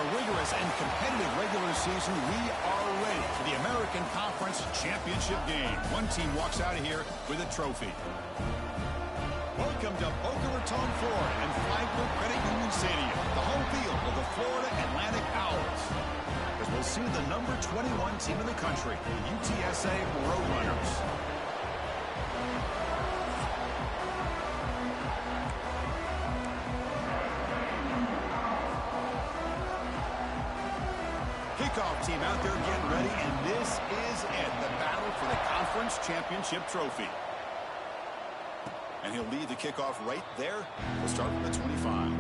a rigorous and competitive regular season, we are ready for the American Conference Championship game. One team walks out of here with a trophy. Welcome to Boca Raton, Florida, and Flagler Credit Union Stadium, the home field of the Florida Atlantic Owls. As we'll see the number 21 team in the country, the UTSA Roadrunners. Kickoff team out there getting ready, and this is it, the battle for the Conference Championship Trophy. And he'll lead the kickoff right there. We'll start from the 25.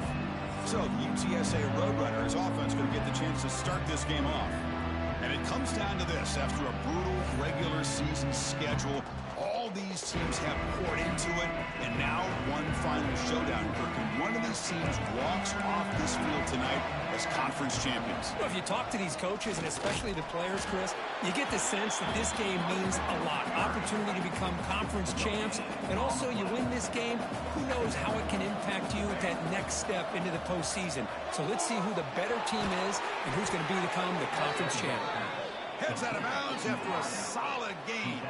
So the UTSA Roadrunners offense going to get the chance to start this game off. And it comes down to this. After a brutal regular season schedule, all these teams have poured into it, and now one final showdown. Can one of these teams walks off this field tonight as conference champions? Well, if you talk to these coaches, and especially the players, Chris, you get the sense that this game means a lot. Opportunity to become conference champs, and also you win this game, who knows how it can impact you at that next step into the postseason. So let's see who the better team is and who's going to become the conference champion. Heads out of bounds after a solid gain.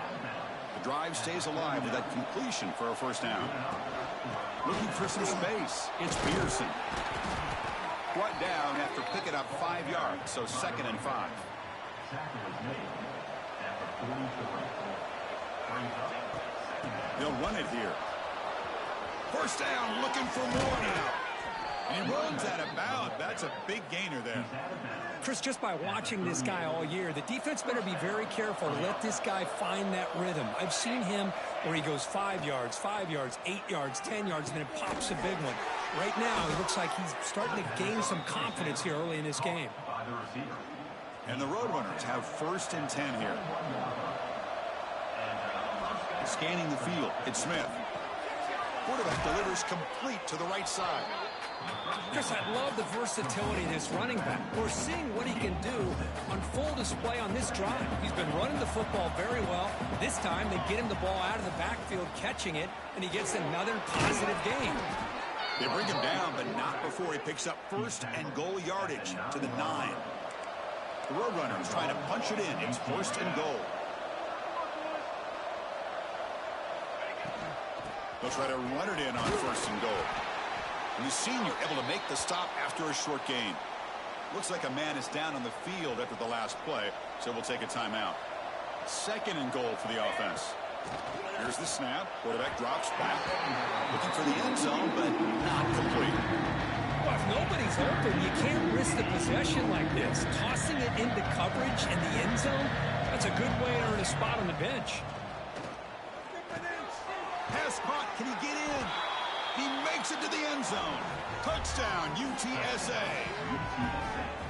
The drive stays alive with that completion for a first down. Looking for some space. It's Pearson. Brought down after picking up 5 yards, so 2nd and 5. They'll run it here. First down, looking for more now. And he runs out of bounds. That's a big gainer there. Chris, just by watching this guy all year, the defense better be very careful to let this guy find that rhythm. I've seen him where he goes 5 yards, 5 yards, 8 yards, 10 yards, and then it pops a big one. Right now, it looks like he's starting to gain some confidence here early in this game. And the Roadrunners have 1st and 10 here. Scanning the field, it's Smith. Quarterback delivers complete to the right side. Chris, I love the versatility of this running back. We're seeing what he can do on full display on this drive. He's been running the football very well. This time, they get him the ball out of the backfield, catching it, and he gets another positive gain. They bring him down, but not before he picks up 1st and goal yardage to the 9. The Roadrunners trying to punch it in. It's 1st and goal. They'll try to run it in on 1st and goal. And the senior able to make the stop after a short gain. Looks like a man is down on the field after the last play, so we'll take a timeout. 2nd and goal for the offense. Here's the snap. Quarterback drops back. Looking for the end zone, but not complete. Well, if nobody's open, you can't risk the possession like this. Tossing it into coverage in the end zone, that's a good way to earn a spot on the bench. Pass caught. Can he get in? He makes it to the end zone. Touchdown, UTSA.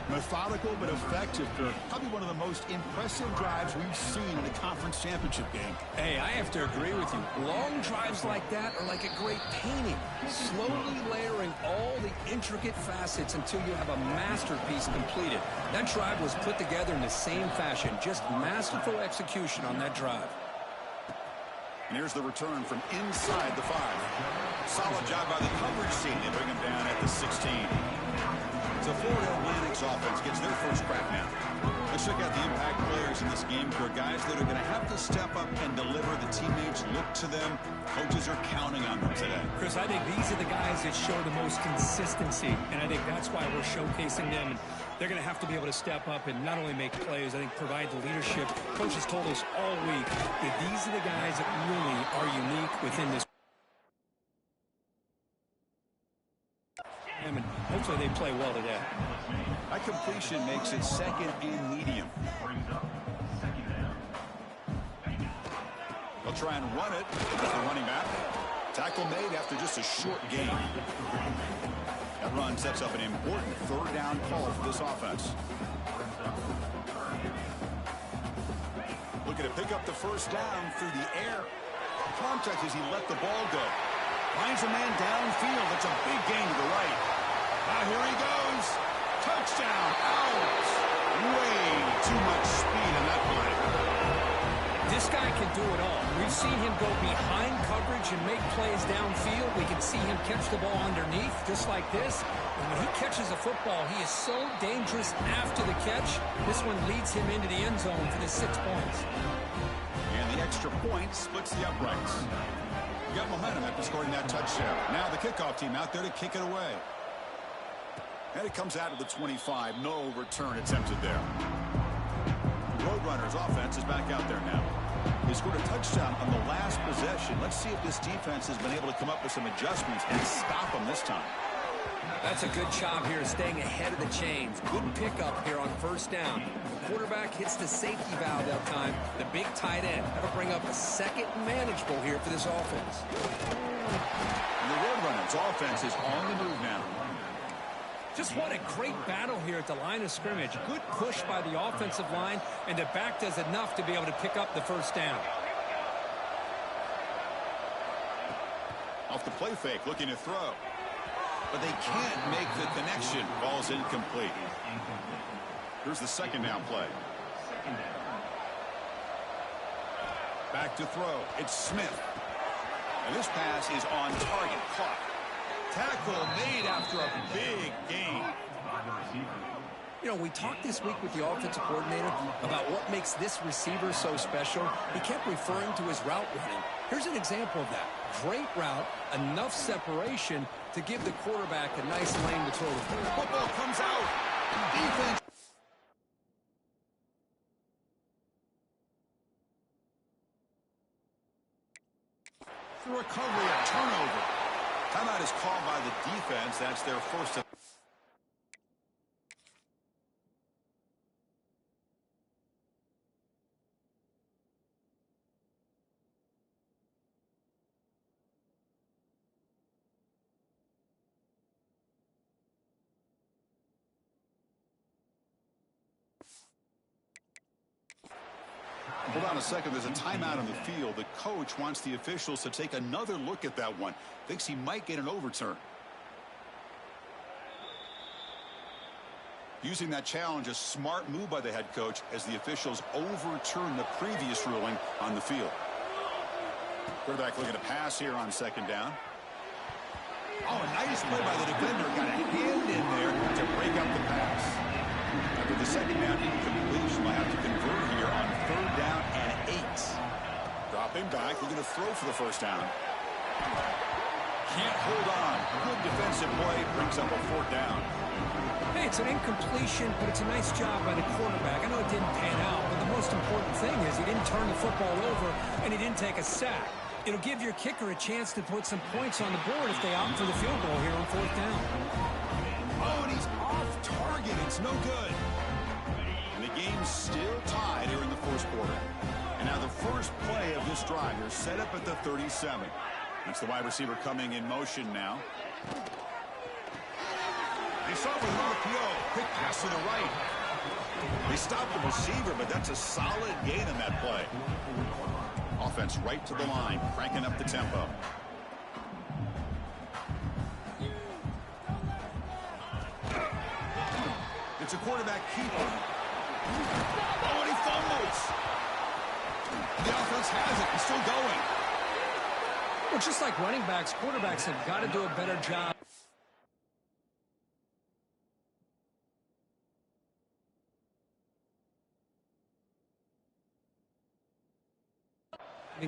Methodical but effective for probably one of the most impressive drives we've seen in a conference championship game. Hey, I have to agree with you. Long drives like that are like a great painting. Slowly layering all the intricate facets until you have a masterpiece completed. That drive was put together in the same fashion. Just masterful execution on that drive. And here's the return from inside the 5. Solid job by the coverage team. They bring him down at the 16. So Florida Atlantic's offense gets their first crack now. Let's check out the impact players in this game for guys that are going to have to step up and deliver. The teammates look to them. Coaches are counting on them today. Chris, I think these are the guys that show the most consistency, and I think that's why we're showcasing them. And they're going to have to be able to step up and not only make plays, I think provide the leadership. Coaches told us all week that these are the guys that really are unique within this. And hopefully they play well today. That completion makes it 2nd and medium. They'll try and run it with the running back. Tackle made after just a short gain. That run sets up an important 3rd down call for this offense. Looking to pick up the first down through the air. Contact as he let the ball go. Finds a man downfield. That's a big gain to the right. Now here he goes. Touchdown, Owls. Way too much speed in that play. This guy quarterback can do it all. We've seen him go behind coverage and make plays downfield. We can see him catch the ball underneath, just like this. And when he catches a football, he is so dangerous after the catch. This one leads him into the end zone for the 6 points. And the extra point splits the uprights. You got momentum after scoring that touchdown. Now the kickoff team out there to kick it away. And it comes out of the 25. No return attempted there. Roadrunners offense is back out there now. They scored a touchdown on the last possession. Let's see if this defense has been able to come up with some adjustments and stop them this time. That's a good job here, staying ahead of the chains. Good pickup here on first down. The quarterback hits the safety valve that time. The big tight end. That'll bring up a second manageable here for this offense. And the Roadrunners offense is on the move now. Just what a great battle here at the line of scrimmage. Good push by the offensive line, and the back does enough to be able to pick up the first down. Off the play fake, looking to throw. But they can't make the connection. Ball's incomplete. Here's the second down play. Back to throw. It's Smith. And this pass is on target. Caught. Tackle made after a big gain. You know, we talked this week with the offensive coordinator about what makes this receiver so special. He kept referring to his route running. Here's an example of that. Great route, enough separation to give the quarterback a nice lane to throw the ball. Football comes out. Defense. The recovery, a turnover. Timeout is called by the defense. That's their first. Hold on a second. There's a timeout on the field. The coach wants the officials to take another look at that one. Thinks he might get an overturn. Using that challenge, a smart move by the head coach as the officials overturn the previous ruling on the field. Quarterback looking to pass here on second down. Oh, a nice play by the defender. Got a hand in there to break up the pass. After the second down incompletion, they'll have to convert here on third down and 8. Dropping back, looking to throw for the first down. Can't hold on. Good defensive play, brings up a fourth down. Hey, it's an incompletion, but it's a nice job by the quarterback. I know it didn't pan out, but the most important thing is he didn't turn the football over and he didn't take a sack. It'll give your kicker a chance to put some points on the board if they opt for the field goal here on fourth down. Oh, and he's off target. It's no good. And the game's still tied here in the first quarter. And now the first play of this drive. They're set up at the 37. That's the wide receiver coming in motion now. They start with an RPO. Quick pass to the right. They stopped the receiver, but that's a solid gain on that play. Offense right to the line, cranking up the tempo. It's a quarterback keeper. Oh, and he fumbles. The offense has it. He's still going. Well, just like running backs, quarterbacks have got to do a better job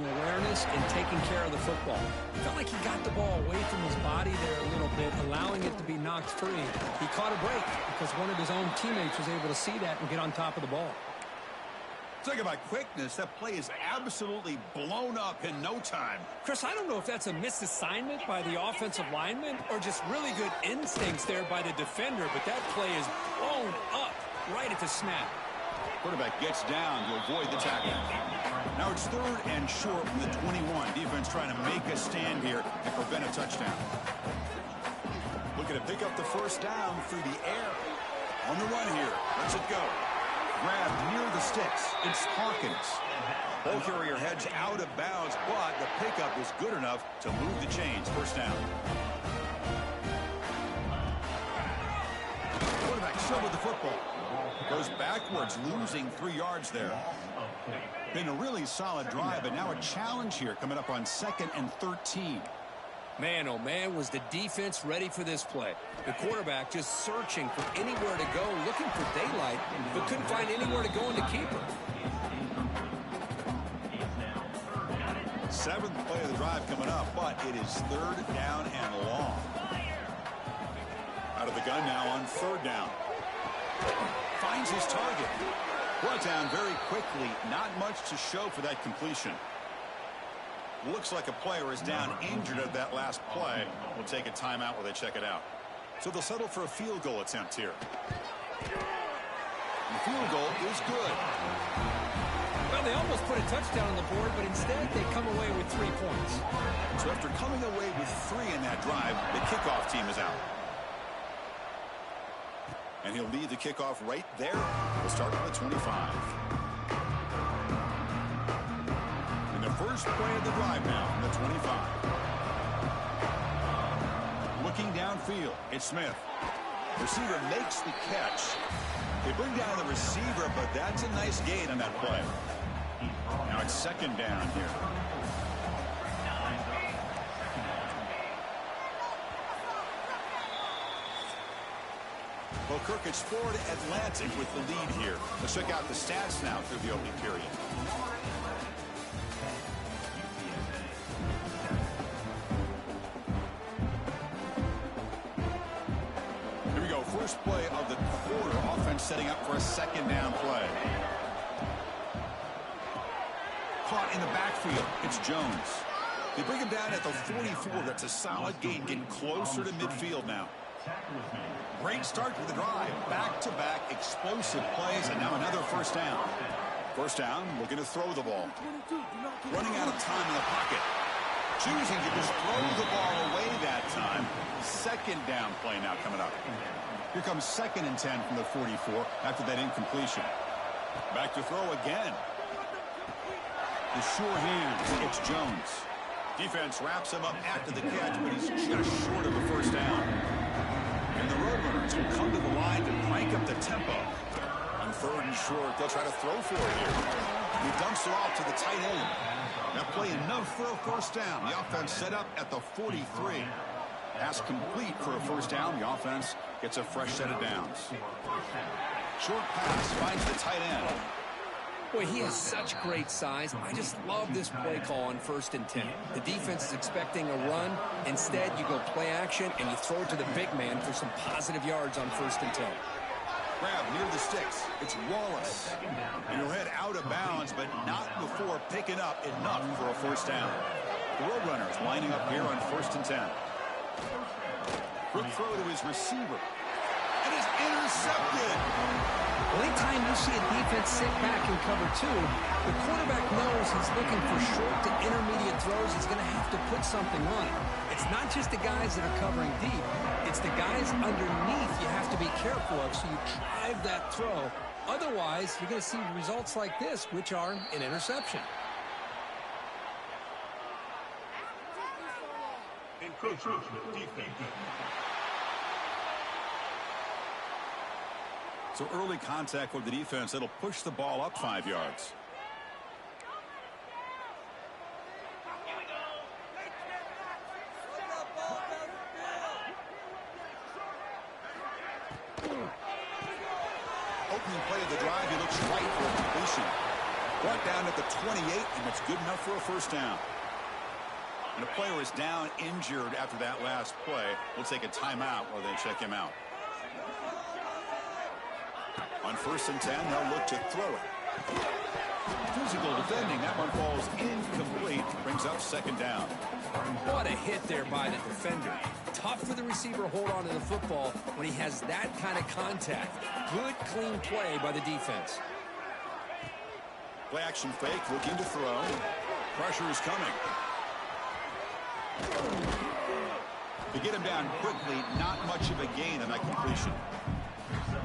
awareness and taking care of the football. It felt like he got the ball away from his body there a little bit, allowing it to be knocked free. He caught a break because one of his own teammates was able to see that and get on top of the ball. Talk about quickness. That play is absolutely blown up in no time. Chris, I don't know if that's a misassignment by the offensive lineman or just really good instincts there by the defender, but that play is blown up right at the snap. Quarterback gets down to avoid the tackle. Now it's third and short from the 21. Defense trying to make a stand here and prevent a touchdown. Looking to pick up the first down through the air. On the run here. Let's it go. Grabbed near the sticks. It's Hawkins. Ball carrier heads out of bounds, but the pickup was good enough to move the chains. First down. Quarterback still with the football. Goes backwards, losing 3 yards there. Been a really solid drive, but now a challenge here coming up on 2nd and 13. Man, oh man, was the defense ready for this play. The quarterback just searching for anywhere to go, looking for daylight, but couldn't find anywhere to go in the keeper. 7th play of the drive coming up, but it is 3rd down and long. Out of the gun now on 3rd down. Finds his target. Brought down very quickly. Not much to show for that completion. Looks like a player is down injured at that last play. We'll take a timeout while they check it out. So they'll settle for a field goal attempt here. The field goal is good. Well, they almost put a touchdown on the board, but instead they come away with 3 points. So after coming away with 3 in that drive, the kickoff team is out. And he'll lead the kickoff right there. We'll start on the 25. And the first play of the drive now from the 25. Looking downfield, it's Smith. Receiver makes the catch. They bring down the receiver, but that's a nice gain on that play. Now it's 2nd down here. Well, Kirk, it's Florida Atlantic with the lead here. Let's check out the stats now through the opening period. Here we go. First play of the quarter. Offense setting up for a 2nd down play. Caught in the backfield. It's Jones. They bring him down at the 44. That's a solid gain, getting closer to midfield now. Great start to the drive. Back-to-back explosive plays, and now another 1st down. 1st down, looking to throw the ball. Running out of time in the pocket. Choosing to just throw the ball away that time. 2nd down play now coming up. Here comes 2nd and 10 from the 44 after that incompletion. Back to throw again. The sure hands, it's Jones. Defense wraps him up after the catch, but he's just short of a 1st down. And the Roadrunners will come to the line to crank up the tempo. On 3rd and short, they'll try to throw for it here. He dumps it off to the tight end. That play enough for a 1st down. The offense set up at the 43. Pass complete for a 1st down. The offense gets a fresh set of downs. Short pass finds the tight end. Boy, he has such great size. I just love this play call on 1st and 10. The defense is expecting a run. Instead, you go play action, and you throw it to the big man for some positive yards on 1st and 10. Grab near the sticks. It's Wallace. And he'll head out of bounds, but not before picking up enough for a 1st down. The Roadrunners lining up here on 1st and 10. Quick throw to his receiver. And it's intercepted. Well, anytime you see a defense sit back and cover 2, the quarterback knows he's looking for short to intermediate throws. He's going to have to put something on it. It's not just the guys that are covering deep. It's the guys underneath you have to be careful of, so you drive that throw. Otherwise, you're going to see results like this, which are an interception. So early contact with the defense, it'll push the ball up 5 yards. Opening play of the drive, he looks right for a completion. Brought down at the 28, and it's good enough for a 1st down. And a player is down injured after that last play. We'll take a timeout while they check him out. On 1st and 10, they'll look to throw it. Physical defending. That one falls incomplete. Brings up 2nd down. What a hit there by the defender. Tough for the receiver to hold on to the football when he has that kind of contact. Good, clean play by the defense. Play action fake, looking to throw. Pressure is coming. To get him down quickly, not much of a gain on that completion.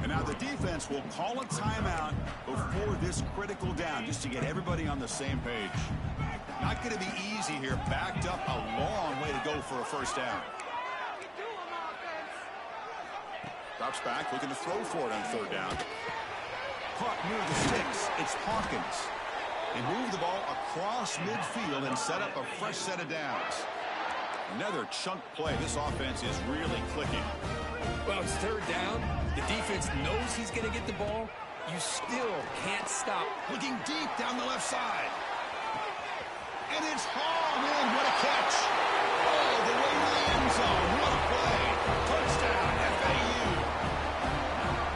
And now the defense will call a timeout before this critical down, just to get everybody on the same page. Not going to be easy here. Backed up a long way to go for a 1st down. Drops back, looking to throw for it on 3rd down. Caught near the sticks. It's Hawkins. They move the ball across midfield and set up a fresh set of downs. Another chunk play. This offense is really clicking. Well, it's third down. The defense knows he's going to get the ball. You still can't stop. Looking deep down the left side. And it's hauled in. What a catch. Oh, the way to the end zone. What a play. Touchdown, FAU.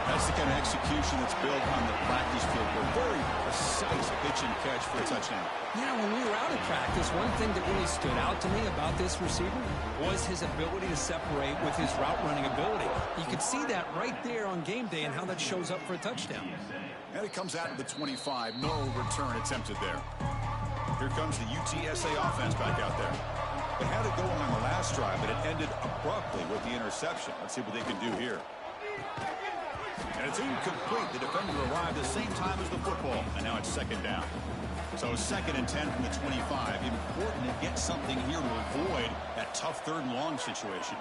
That's the kind of execution that's built on the practice field. A very precise pitch and catch for a touchdown. You know, when we were out at practice, one thing that really stood out to me about this receiver was his ability to separate with his route running ability. You could see that right there on game day and how that shows up for a touchdown. And it comes out to the 25. No return attempted there. Here comes the UTSA offense back out there. They had it going on the last drive, but it ended abruptly with the interception. Let's see what they can do here. And it's incomplete. The defender arrived the same time as the football, and now it's second down. So 2nd and 10 from the 25. Important to get something here to avoid that tough third and long situation.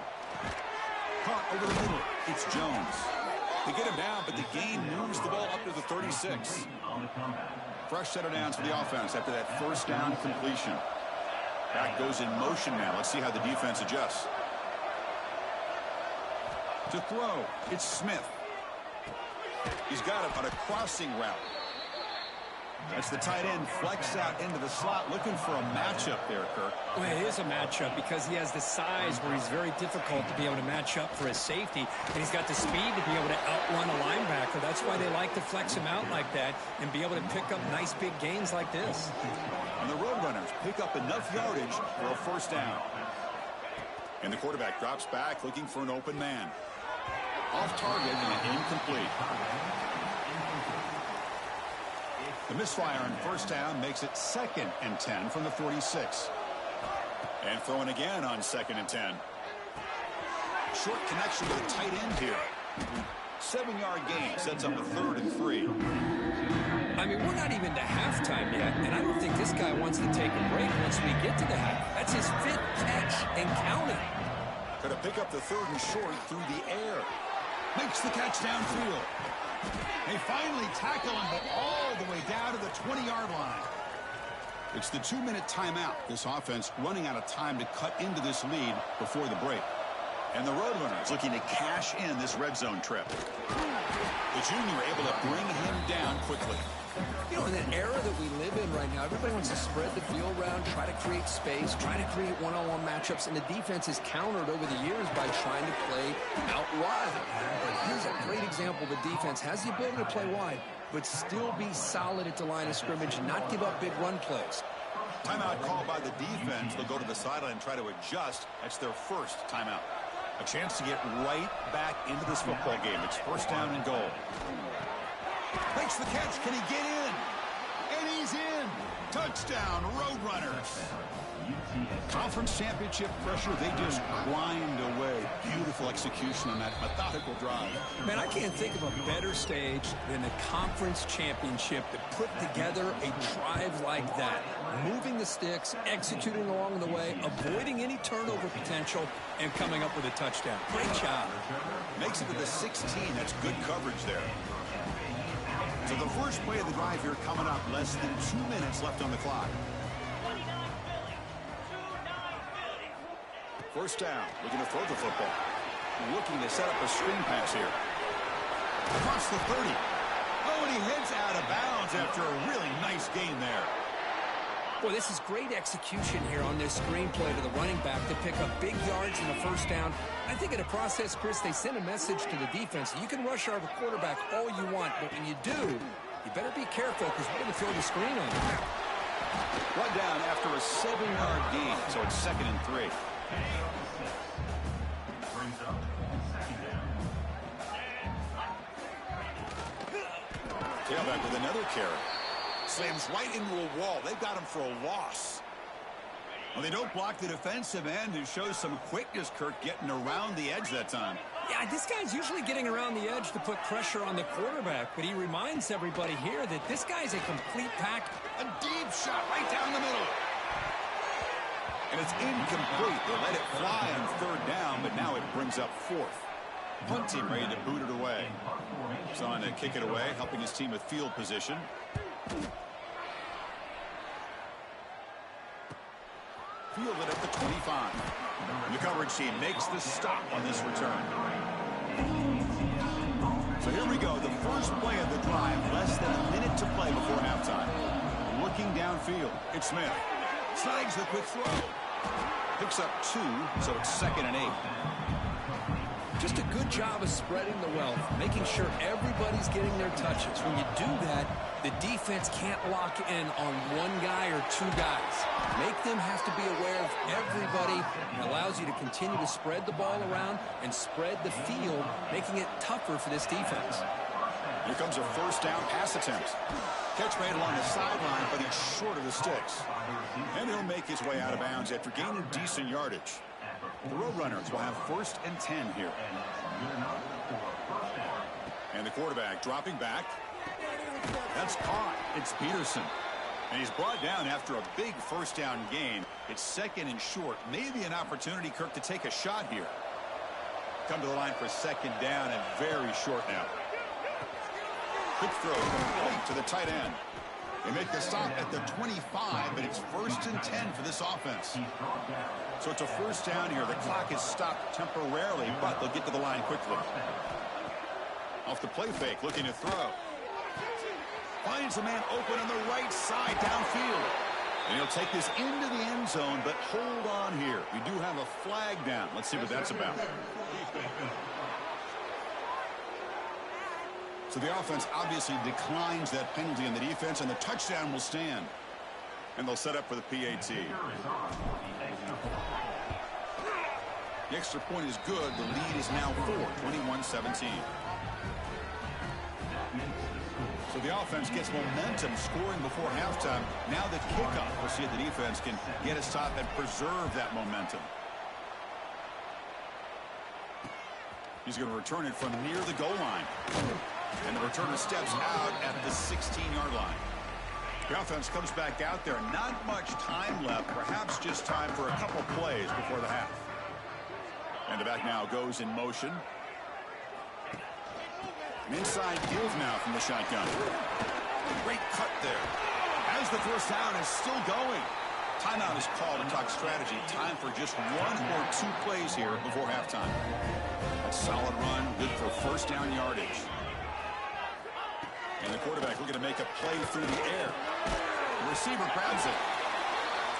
Caught over the middle. It's Jones. They get him down, but the gain moves the ball up to the 36. Fresh set of downs for the offense after that first down completion. Back goes in motion now. Let's see how the defense adjusts. To throw, it's Smith. He's got it on a crossing route. That's the tight end flex out into the slot, looking for a matchup there, Kirk. Well, it is a matchup because he has the size where he's very difficult to be able to match up for his safety, and he's got the speed to be able to outrun a linebacker. That's why they like to flex him out like that and be able to pick up nice big gains like this. And the Roadrunners pick up enough yardage for a first down. And the quarterback drops back looking for an open man. Off target and incomplete. The misfire on first down makes it 2nd and 10 from the 46. And throwing again on 2nd and 10. Short connection to the tight end here. 7-yard gain sets up a 3rd and 3. I mean, we're not even to halftime yet, and I don't think this guy wants to take a break once we get to the half. That's his 5th catch and counting. Going to pick up the 3rd and short through the air. Makes the catch downfield. They finally tackle him, but all the way down to the 20-yard line. It's the 2-minute timeout. This offense running out of time to cut into this lead before the break. And the Roadrunners looking to cash in this red zone trip. The junior able to bring him down quickly. You know, in the era that we live in right now, everybody wants to spread the field around, try to create space, try to create one-on-one matchups, and the defense is countered over the years by trying to play out wide. Here's a great example. The defense has the ability to play wide, but still be solid at the line of scrimmage and not give up big run plays. Timeout called by the defense. They'll go to the sideline and try to adjust. That's their first timeout. A chance to get right back into this football game. It's first down and goal. Makes the catch. Can he get in? And he's in. Touchdown, Roadrunners. Conference championship pressure. They just grind away. Beautiful execution on that methodical drive. Man, I can't think of a better stage than the conference championship to put together a drive like that. Moving the sticks, executing along the way, avoiding any turnover potential, and coming up with a touchdown. Great job. Makes it to the 16. That's good coverage there. So the first play of the drive here coming up. Less than 2 minutes left on the clock. First down. Looking to throw the football. Looking to set up a screen pass here. Across the 30. Oh, and he heads out of bounds after a really nice gain there. Boy, this is great execution here on this screen play to the running back to pick up big yards in the first down. I think in the process, Chris, they sent a message to the defense. You can rush our quarterback all you want, but when you do, you better be careful because we're going to throw the screen on you. One down after a 7-yard gain, so it's 2nd and 3. Tailback with another carry. Slams right into a wall. They've got him for a loss. Well, they don't block the defensive end, who shows some quickness, Kirk, getting around the edge that time. Yeah, this guy's usually getting around the edge to put pressure on the quarterback, but he reminds everybody here that this guy's a complete pack. A deep shot right down the middle. And it's incomplete. They let it fly on 3rd down, but now it brings up 4th. Punt team ready to boot it away. He's on to kick it away, helping his team with field position. fielded at the 25. And the coverage team makes the stop on this return. So here we go, the first play of the drive, less than a minute to play before halftime. Looking downfield, it's Smith. Snags the quick throw. Picks up 2, so it's 2nd and 8. Just a good job of spreading the wealth, making sure everybody's getting their touches. When you do that, the defense can't lock in on one guy or 2 guys. Make them have to be aware of everybody. It allows you to continue to spread the ball around and spread the field, making it tougher for this defense. Here comes a first down pass attempt. Catch made along the sideline, but he's short of the sticks. And he'll make his way out of bounds after gaining decent yardage. The Roadrunners will have 1st and 10 here. And the quarterback dropping back. That's caught. It's Peterson. And he's brought down after a big first down gain. It's 2nd and short. Maybe an opportunity, Kirk, to take a shot here. Come to the line for 2nd down and very short now. Quick throw complete to the tight end. They make the stop at the 25, but it's 1st and 10 for this offense. So it's a first down here. The clock is stopped temporarily, but they'll get to the line quickly. Off the play fake, looking to throw. Finds a man open on the right side downfield. And he'll take this into the end zone, but hold on here. We do have a flag down. Let's see what that's about. So the offense obviously declines that penalty in the defense, and the touchdown will stand. And they'll set up for the PAT. The extra point is good. The lead is now 21-17. So the offense gets momentum scoring before halftime. Now the kickoff. We'll see if the defense can get a stop and preserve that momentum. He's going to return it from near the goal line. And the returner steps out at the 16-yard line. The offense comes back out there. Not much time left. Perhaps just time for a couple plays before the half. And the back now goes in motion. An inside give now from the shotgun. Great cut there. As the first down is still going. Timeout is called to talk strategy. Time for just 1 or 2 plays here before halftime. A solid run, good for first down yardage. And the quarterback looking to make a play through the air. The receiver grabs it.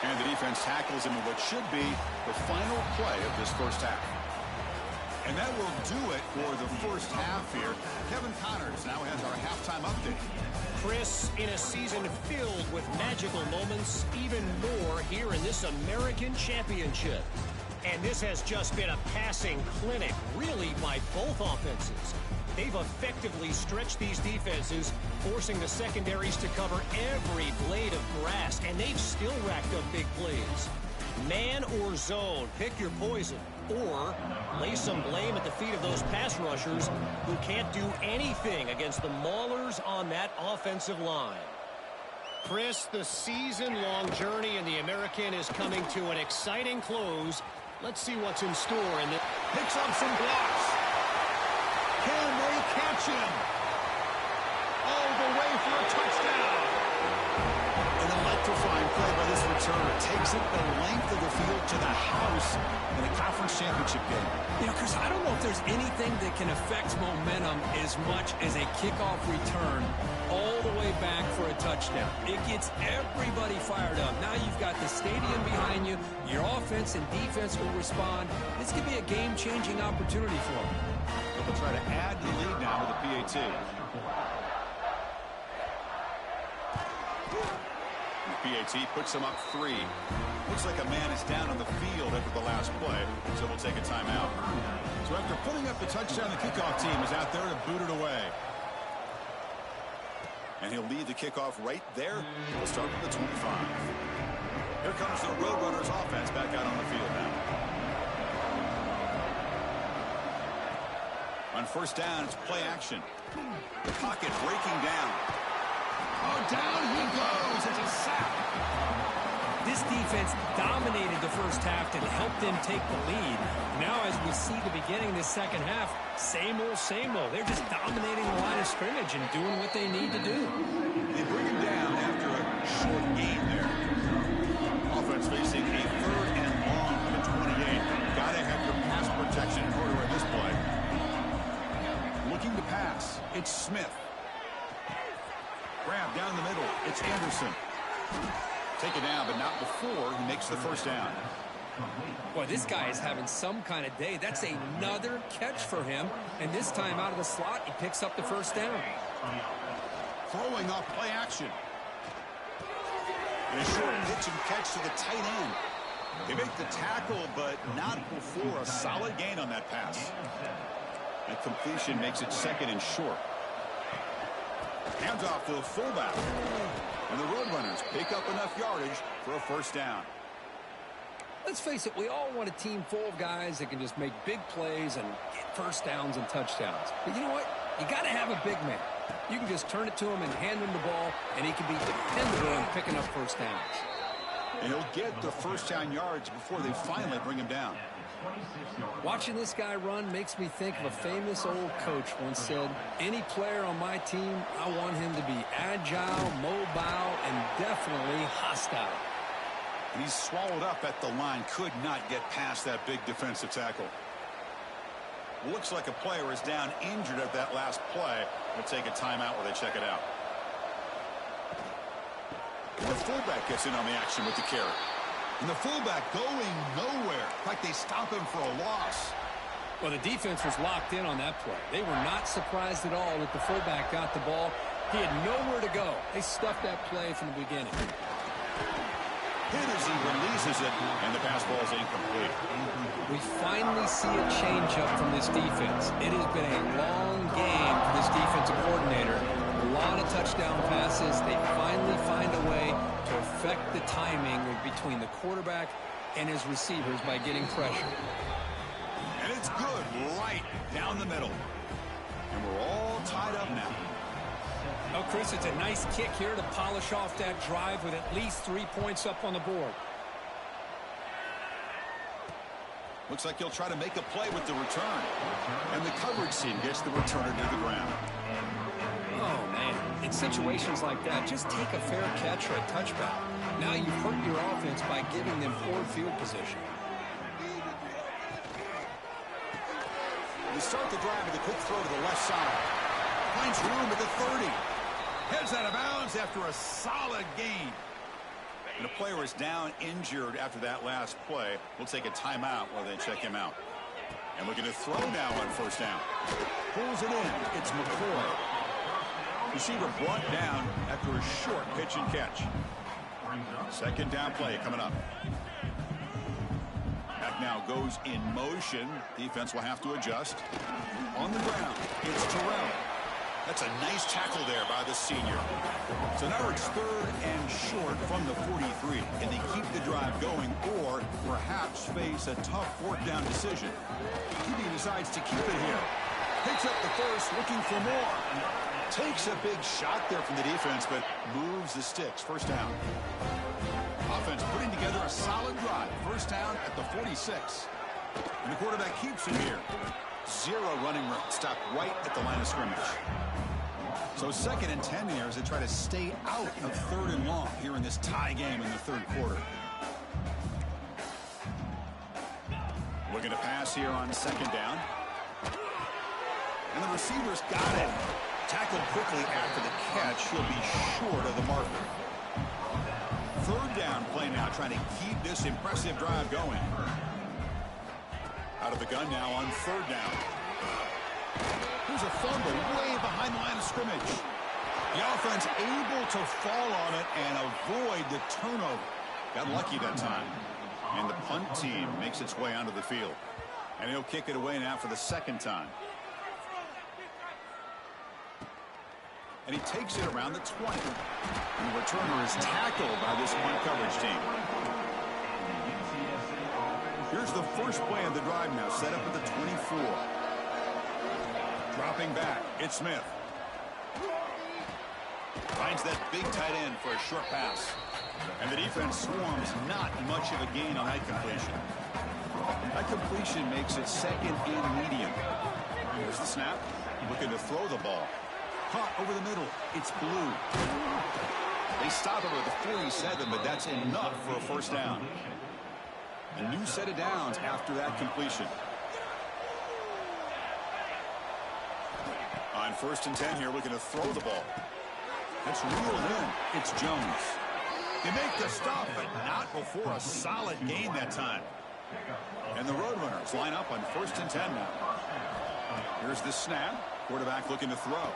And the defense tackles him in what should be the final play of this first half. And that will do it for the first half here. Kevin Connors now has our halftime update. Chris, in a season filled with magical moments, even more here in this American Championship. And this has just been a passing clinic, really, by both offenses. They've effectively stretched these defenses, forcing the secondaries to cover every blade of grass, and they've still racked up big plays. Man or zone, pick your poison. Or lay some blame at the feet of those pass rushers who can't do anything against the maulers on that offensive line. Chris, the season-long journey in the American is coming to an exciting close. Let's see what's in store. And picks up some blocks. Can they catch him? All the way for a touchdown. An electrifying play by this returner. Takes it the length of the field to the house in a conference championship game. You know, Chris, I don't know if there's anything that can affect momentum as much as a kickoff return all the way back for a touchdown. It gets everybody fired up. Now you've got the stadium behind you. Your offense and defense will respond. This could be a game-changing opportunity for them. They'll try to add the lead now with the PAT. The PAT puts them up 3. Looks like a man is down on the field after the last play, so we'll take a timeout. So after putting up the touchdown, the kickoff team is out there to boot it away. And he'll lead the kickoff right there. We'll start with the 25. Here comes the Roadrunners offense back out on the field now. On first down, it's play action. The pocket breaking down. Oh, down he goes. It's a sack. This defense dominated the first half to help them take the lead. Now, as we see the beginning of the second half, same old, same old. They're just dominating the line of scrimmage and doing what they need to do. They bring him down after a short gain there. Offense facing a 3rd It's Smith. Grab down the middle. It's Anderson. Take it down, but not before he makes the first down. Boy, this guy is having some kind of day. That's another catch for him. And this time out of the slot, he picks up the first down. Throwing off play action. And a short pitch and catch to the tight end. They make the tackle, but not before a solid gain on that pass. That completion makes it second and short. Hands off to the fullback. And the Roadrunners pick up enough yardage for a first down. Let's face it, we all want a team full of guys that can just make big plays and get first downs and touchdowns. But you know what? You got to have a big man. You can just turn it to him and hand him the ball, and he can be dependable in picking up first downs. And he'll get the first down yards before they finally bring him down. Watching this guy run makes me think of a famous old coach once said, any player on my team, I want him to be agile, mobile, and definitely hostile. And he's swallowed up at the line. Could not get past that big defensive tackle. Looks like a player is down injured at that last play. We'll take a timeout where they check it out. And the fullback gets in on the action with the carry. And the fullback going nowhere. Like they stop him for a loss. Well, the defense was locked in on that play. They were not surprised at all that the fullback got the ball. He had nowhere to go. They stuffed that play from the beginning. Hit as he releases it, and the pass ball is incomplete. We finally see a change-up from this defense. It has been a long game for this defensive coordinator. A lot of touchdown passes. They finally find a way to affect the timing between the quarterback and his receivers by getting pressure. And it's good right down the middle. And we're all tied up now. Oh, Chris, it's a nice kick here to polish off that drive with at least 3 points up on the board. Looks like he'll try to make a play with the return. And the coverage team gets the returner to the ground. Oh, man. In situations like that, just take a fair catch or a touchback. Now you've hurt your offense by giving them poor field position. They start the drive with a quick throw to the left side. Finds room at the 30. Heads out of bounds after a solid gain. And the player is down injured after that last play. We'll take a timeout while they check him out. And looking to throw now on first down. Pulls it in. It's McCoy. Receiver brought down after a short pitch and catch. Second down play coming up. Back now goes in motion. Defense will have to adjust. On the ground, it's Terrell. That's a nice tackle there by the senior. So now it's third and short from the 43. Can they keep the drive going or perhaps face a tough fourth down decision? QB decides to keep it here. Picks up the first, looking for more. Takes a big shot there from the defense, but moves the sticks. First down. Offense putting together a solid drive. First down at the 46. And the quarterback keeps him here. Zero running room. Stopped right at the line of scrimmage. So second and 10 here as they try to stay out of third and long here in this tie game in the third quarter. Looking to pass here on second down. And the receiver's got it. Tackled quickly after the catch. He'll be short of the marker. Third down play now, trying to keep this impressive drive going. Out of the gun now on third down. There's a fumble way behind the line of scrimmage. The offense able to fall on it and avoid the turnover. Got lucky that time. And the punt team makes its way onto the field. And he'll kick it away now for the second time. And he takes it around the 20. And the returner is tackled by this punt coverage team. Here's the first play of the drive now, set up at the 24. Dropping back, it's Smith. Finds that big tight end for a short pass. And the defense swarms, not much of a gain on that completion. That completion makes it second and medium. Here's the snap, looking to throw the ball. Caught over the middle, it's Blue. They stop him at the 47, but that's enough for a first down. A new set of downs after that completion. On first and 10 here, looking to throw the ball. It's reeled in. It's Jones. They make the stop, but not before a solid gain that time. And the Roadrunners line up on first and 10 now. Here's the snap. Quarterback looking to throw.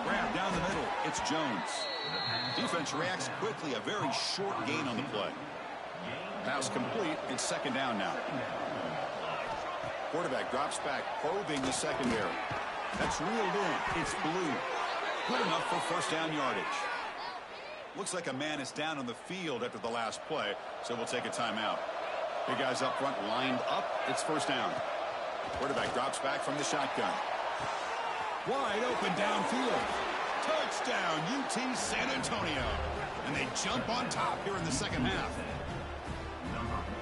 Grab down the middle. It's Jones. Defense reacts quickly. A very short gain on the play. Pass complete. It's second down now. Quarterback drops back, probing the secondary. That's reeled in. It's blue. Good enough for first down yardage. Looks like a man is down on the field after the last play, so we'll take a timeout. Big guys up front lined up. It's first down. Quarterback drops back from the shotgun. Wide open downfield. Touchdown, UT San Antonio. And they jump on top here in the second half.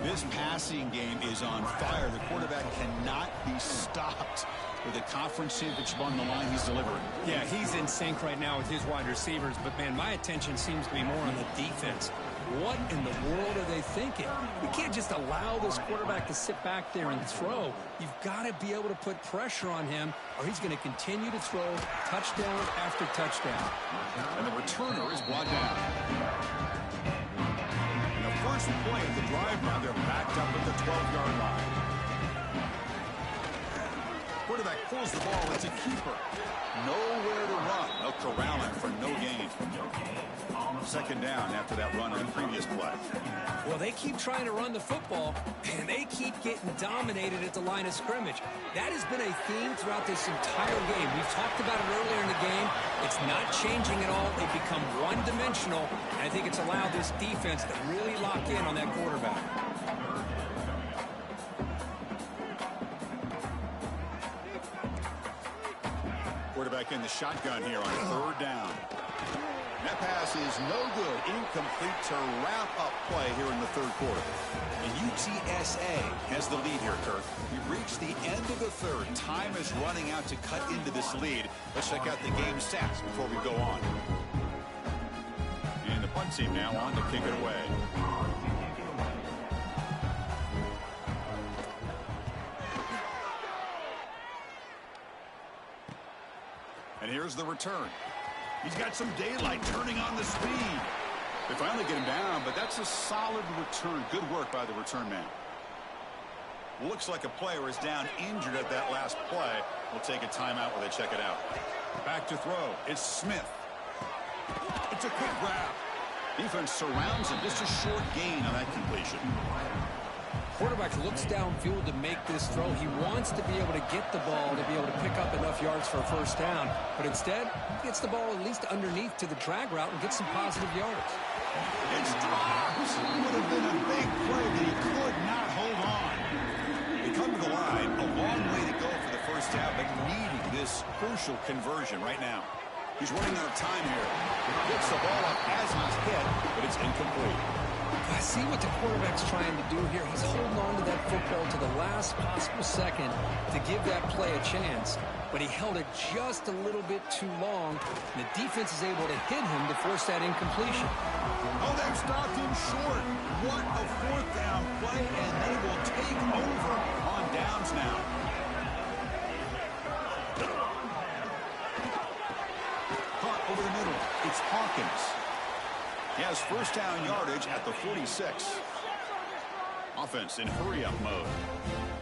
This passing game is on fire. The quarterback cannot be stopped. With a conference championship on the line, he's delivering. Yeah, he's in sync right now with his wide receivers. But, man, my attention seems to be more on the defense. What in the world are they thinking? You can't just allow this quarterback to sit back there and throw. You've got to be able to put pressure on him, or he's going to continue to throw touchdown after touchdown. And the returner is brought down. And the first play of the drive now, they're backed up at the 12-yard line. Quarterback pulls the ball. It's a keeper. Nowhere to run. They'll corral him for no gain. Second down after that run on the previous play. Well, they keep trying to run the football, and they keep getting dominated at the line of scrimmage. That has been a theme throughout this entire game. We've talked about it earlier in the game. It's not changing at all. They've become one-dimensional, and I think it's allowed this defense to really lock in on that quarterback. Quarterback in the shotgun here on third down. That pass is no good. Incomplete to wrap up play here in the third quarter. And UTSA has the lead here, Kirk. We've reached the end of the third. Time is running out to cut into this lead. Let's check out the game stats before we go on. And the punt team now on to kick it away. And here's the return. He's got some daylight turning on the speed. They finally get him down, but that's a solid return. Good work by the return man. Looks like a player is down injured at that last play. We'll take a timeout while they check it out. Back to throw. It's Smith. It's a quick grab. Defense surrounds him. Just a short gain on that completion. Quarterback looks downfield to make this throw. He wants to be able to get the ball to be able to pick up enough yards for a first down. But instead, he gets the ball at least underneath to the drag route and gets some positive yards. It's dropped. Would have been a big play, but he could not hold on. They come to the line. A long way to go for the first down, but needing this crucial conversion right now. He's running out of time here. He picks the ball up as he's hit, but it's incomplete. I see what the quarterback's trying to do here. He's holding on to that football to the last possible second to give that play a chance. But he held it just a little bit too long. And the defense is able to hit him to force that incompletion. Oh, they've stopped him short. What a fourth down play, and they will take over on downs now. Caught over the middle. It's Hawkins. He has first down yardage at the 46. Offense in hurry-up mode.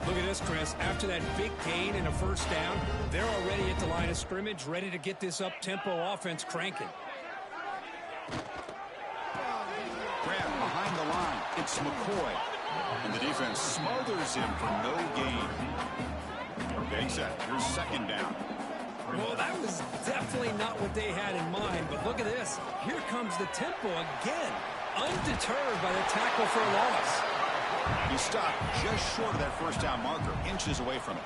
Look at this, Chris. After that big gain and a first down, they're already at the line of scrimmage, ready to get this up-tempo offense cranking. Grab behind the line. It's McCoy. And the defense smothers him for no gain. Okay, set. Here's second down. Well, that was definitely not what they had in mind, but look at this. Here comes the tempo again, undeterred by the tackle for a loss. He stopped just short of that first down marker, inches away from it.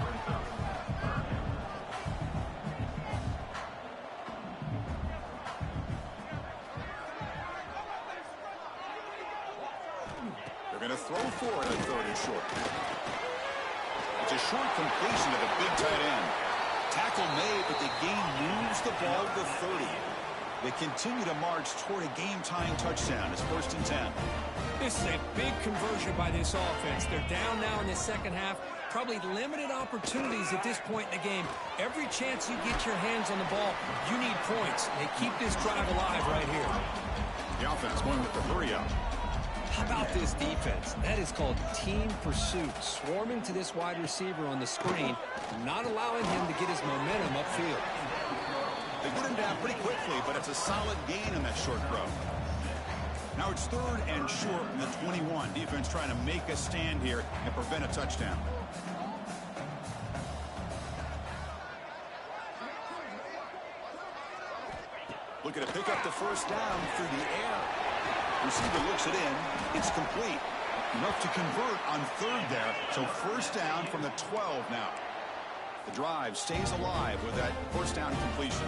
They're going to throw for it on third and short. It's a short completion to the big tight end. Tackle made, but the gain moves the ball to 30. They continue to march toward a game-tying touchdown. It's first and 10. This is a big conversion by this offense. They're down now in the second half. probably limited opportunities at this point in the game. Every chance you get your hands on the ball, you need points. They keep this drive alive right here. The offense going with the hurry-up. How about this defense? That is called team pursuit. Swarming to this wide receiver on the screen, not allowing him to get his momentum upfield. They put him down pretty quickly, but it's a solid gain on that short throw. Now it's 3rd and short from the 21. Defense trying to make a stand here and prevent a touchdown. Looking to pick up the first down through the air. Receiver looks it in. It's complete. Enough to convert on 3rd there. So first down from the 12 now. The drive stays alive with that first down completion.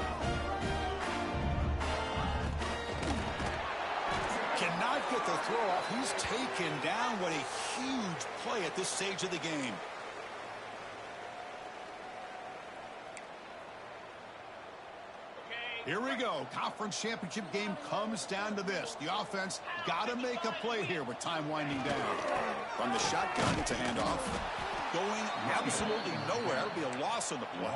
Cannot get the throw off. He's taken down. What a huge play at this stage of the game. Here we go. Conference championship game comes down to this. The offense got to make a play here with time winding down. From the shotgun, it's a handoff. Going absolutely nowhere. It'll be a loss on the play.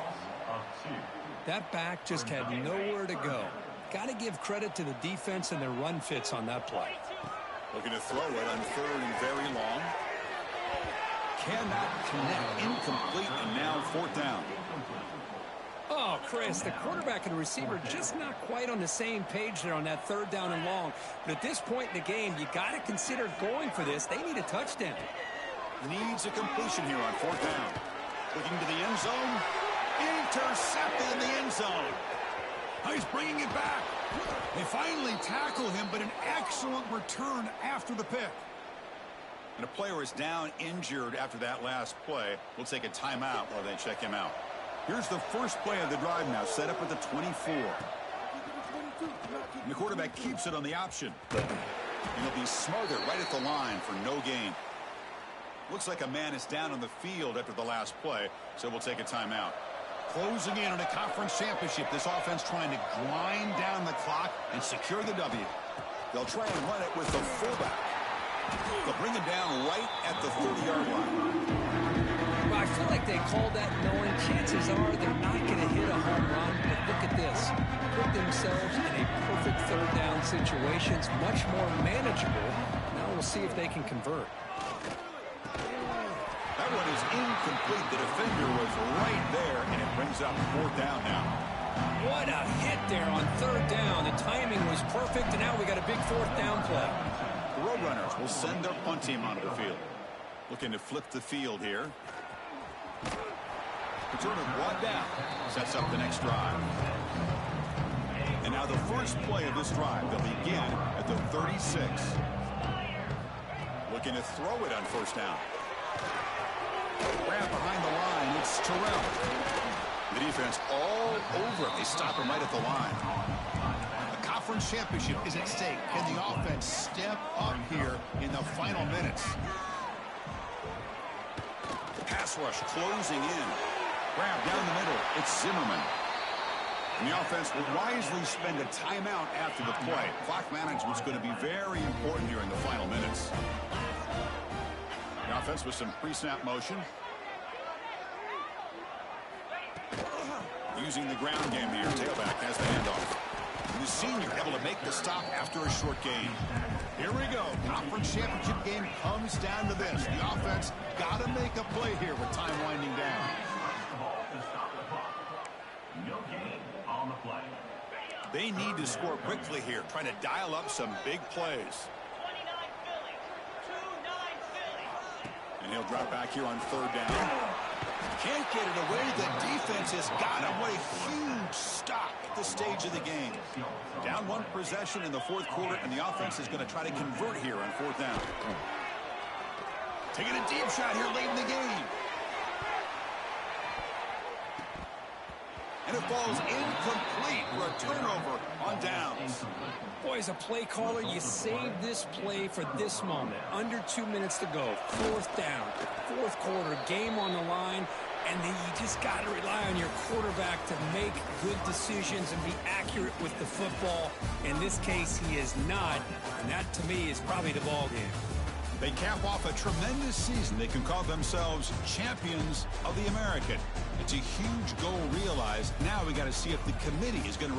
That back just had nowhere to go. Got to give credit to the defense and their run fits on that play. Looking to throw it on 3rd and very long. Cannot connect. Incomplete, and now 4th down. Oh, Chris, the quarterback and the receiver just not quite on the same page there on that 3rd down and long. But at this point in the game, you got to consider going for this. They need a touchdown. Needs a completion here on 4th down. Looking to the end zone. Intercepted in the end zone. Oh, he's bringing it back. They finally tackle him, but an excellent return after the pick. And a player is down injured after that last play. We'll take a timeout while they check him out. Here's the first play of the drive now, set up at the 24. And the quarterback keeps it on the option. And he'll be smothered right at the line for no gain. Looks like a man is down on the field after the last play, so we'll take a timeout. Closing in on a conference championship, this offense trying to grind down the clock and secure the W. They'll try and run it with the fullback. They'll bring him down right at the 30-yard line. Well, I feel like they called that knowing chances are they're not going to hit a home run. But look at this. Put themselves in a perfect 3rd down situation. It's much more manageable. Now we'll see if they can convert. That one is incomplete. The defender was right there, and it brings up 4th down now. What a hit there on 3rd down. The timing was perfect, and now we got a big 4th down play. The Roadrunners will send their punt team onto the field. Looking to flip the field here. Returner brought down. Sets up the next drive. And now the first play of this drive. They'll begin at the 36. Looking to throw it on 1st down. Grab behind the line. It's Terrell. The defense all over it. They stop him right at the line. The conference championship is at stake. Can the offense step up here in the final minutes? The pass rush closing in. Grab down the middle. It's Zimmerman. And the offense will wisely spend a timeout after the play. Clock management's going to be very important here in the final minutes. The offense with some pre-snap motion. Using the ground game here. Tailback has the handoff. And the senior able to make the stop after a short gain. Here we go. Conference championship game comes down to this. The offense got to make a play here with time winding down. They need to score quickly here, trying to dial up some big plays. And he'll drop back here on 3rd down. Can't get it away. The defense has got him. What a huge stop at this stage of the game. Down 1 possession in the 4th quarter, and the offense is going to try to convert here on 4th down. Taking a deep shot here late in the game. And it falls incomplete for a turnover on downs. Boy, as a play caller, you save this play for this moment. Under 2 minutes to go. 4th down. 4th quarter. Game on the line. And then you just got to rely on your quarterback to make good decisions and be accurate with the football. In this case, he is not. And that, to me, is probably the ball game. They cap off a tremendous season. They can call themselves champions of the American. It's a huge goal realized. Now we got to see if the committee is going to